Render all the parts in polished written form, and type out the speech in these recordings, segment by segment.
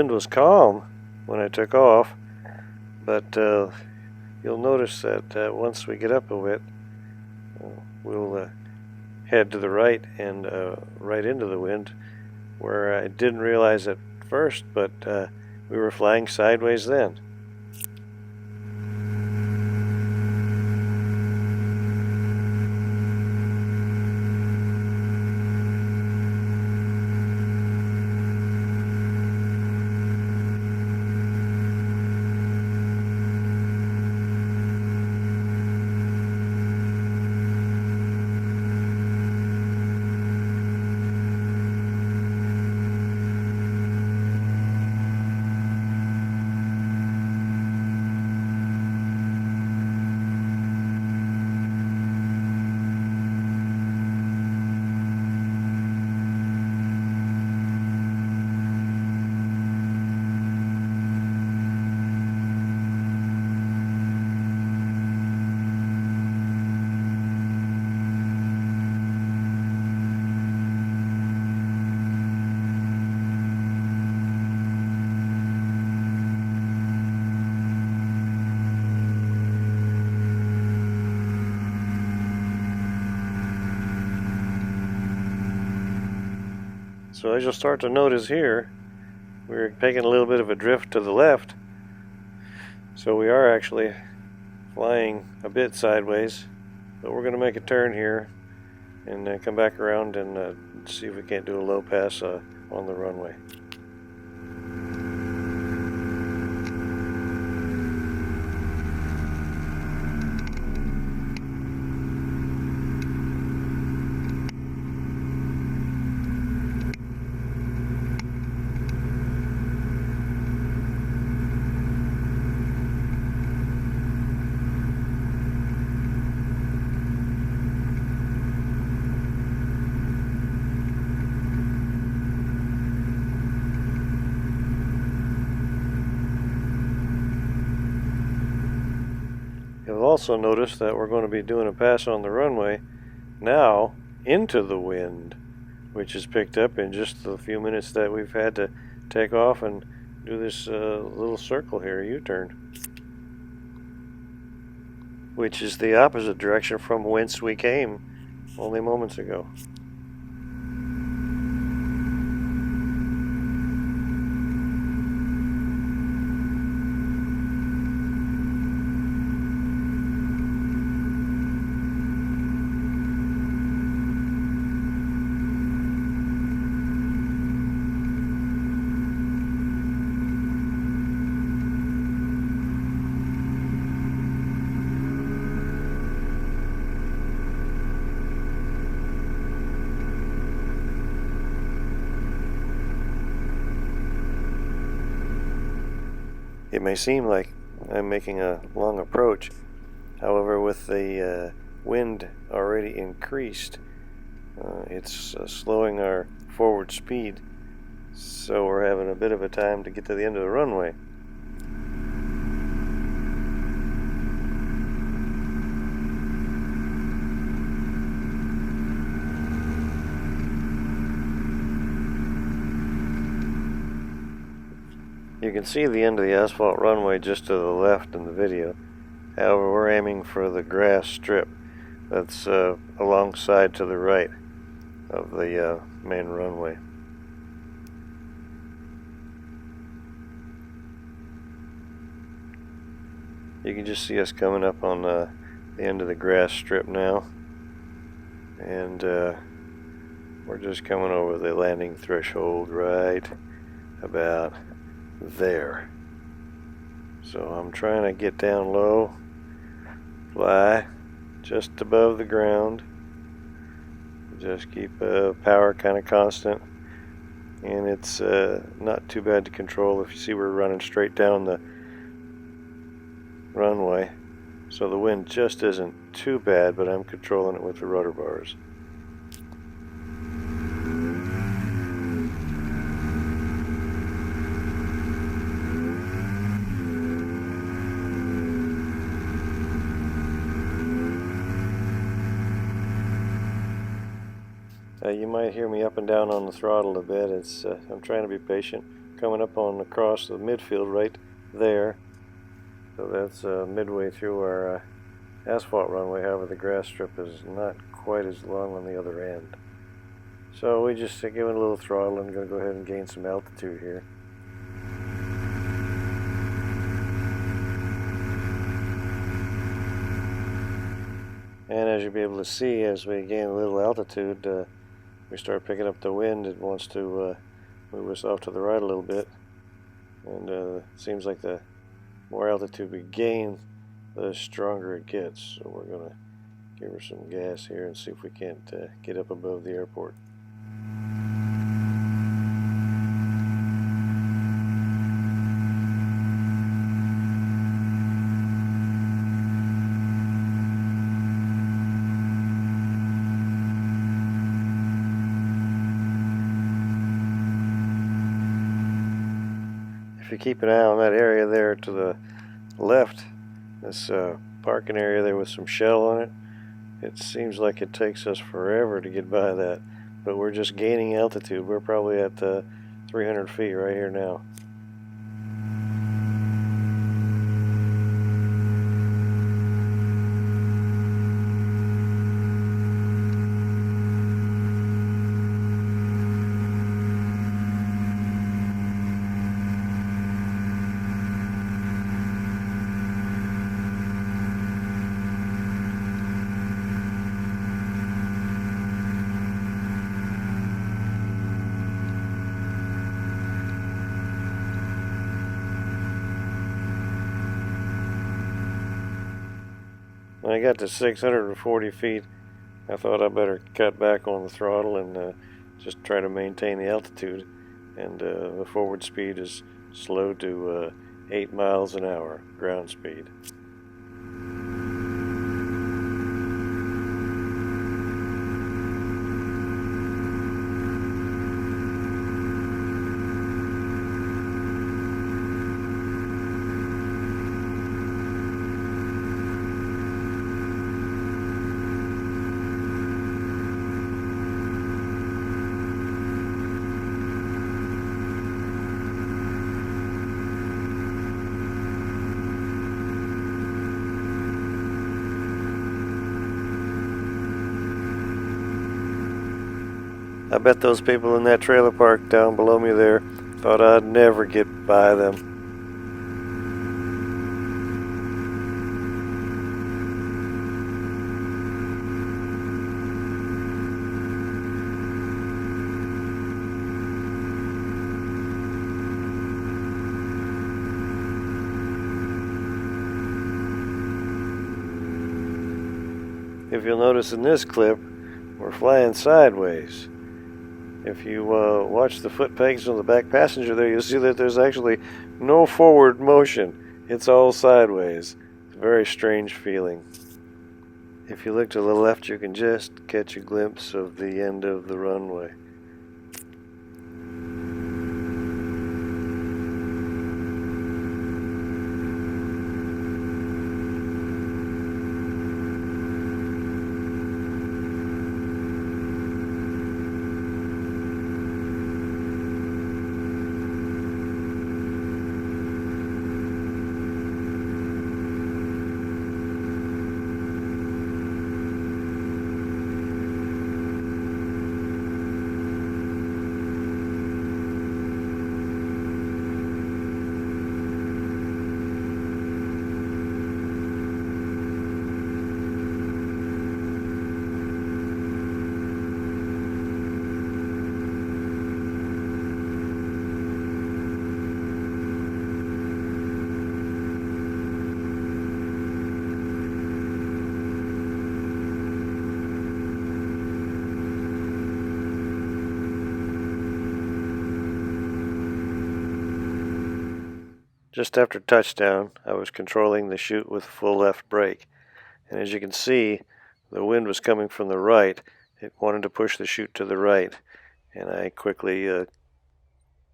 wind was calm when I took off, but you'll notice that once we get up a bit, we'll head to the right and right into the wind, where I didn't realize at first, but we were flying sideways then. So as you'll start to notice here, we're taking a little bit of a drift to the left. So we are actually flying a bit sideways, but we're going to make a turn here and come back around and see if we can't do a low pass on the runway. You'll also notice that we're going to be doing a pass on the runway now into the wind, which is picked up in just the few minutes that we've had to take off and do this little circle here, U-turn, which is the opposite direction from whence we came only moments ago. It may seem like I'm making a long approach, however, with the wind already increased, it's slowing our forward speed, so we're having a bit of a time to get to the end of the runway. You can see the end of the asphalt runway just to the left in the video. However, we're aiming for the grass strip that's alongside to the right of the main runway. You can just see us coming up on the end of the grass strip now, and we're just coming over the landing threshold right about there. So I'm trying to get down low, fly just above the ground, just keep power kind of constant, and it's not too bad to control. If you see, we're running straight down the runway, so the wind just isn't too bad, but I'm controlling it with the rudder bars. You might hear me up and down on the throttle a bit. I'm trying to be patient, coming up on across the midfield right there. So that's midway through our asphalt runway. However, the grass strip is not quite as long on the other end. So we just give it a little throttle and going to go ahead and gain some altitude here. And as you'll be able to see, as we gain a little altitude, we start picking up the wind. It wants to move us off to the right a little bit. And it seems like the more altitude we gain, the stronger it gets. So we're going to give her some gas here and see if we can't get up above the airport. If you keep an eye on that area there to the left, this parking area there with some shell on it, it seems like it takes us forever to get by that, but we're just gaining altitude. We're probably at 300 feet right here now. When I got to 640 feet, I thought I better cut back on the throttle and just try to maintain the altitude. And the forward speed is slowed to 8 miles an hour, ground speed. I bet those people in that trailer park down below me there thought I'd never get by them. If you'll notice in this clip, we're flying sideways. If you watch the foot pegs on the back passenger there, you'll see that there's actually no forward motion. It's all sideways. It's a very strange feeling. If you look to the left, you can just catch a glimpse of the end of the runway. Just after touchdown, I was controlling the chute with full left brake, and as you can see, the wind was coming from the right. It wanted to push the chute to the right, and I quickly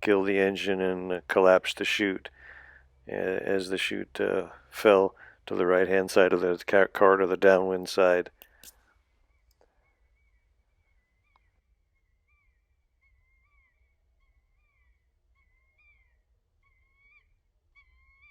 killed the engine and collapsed the chute as the chute fell to the right hand side of the car to the downwind side.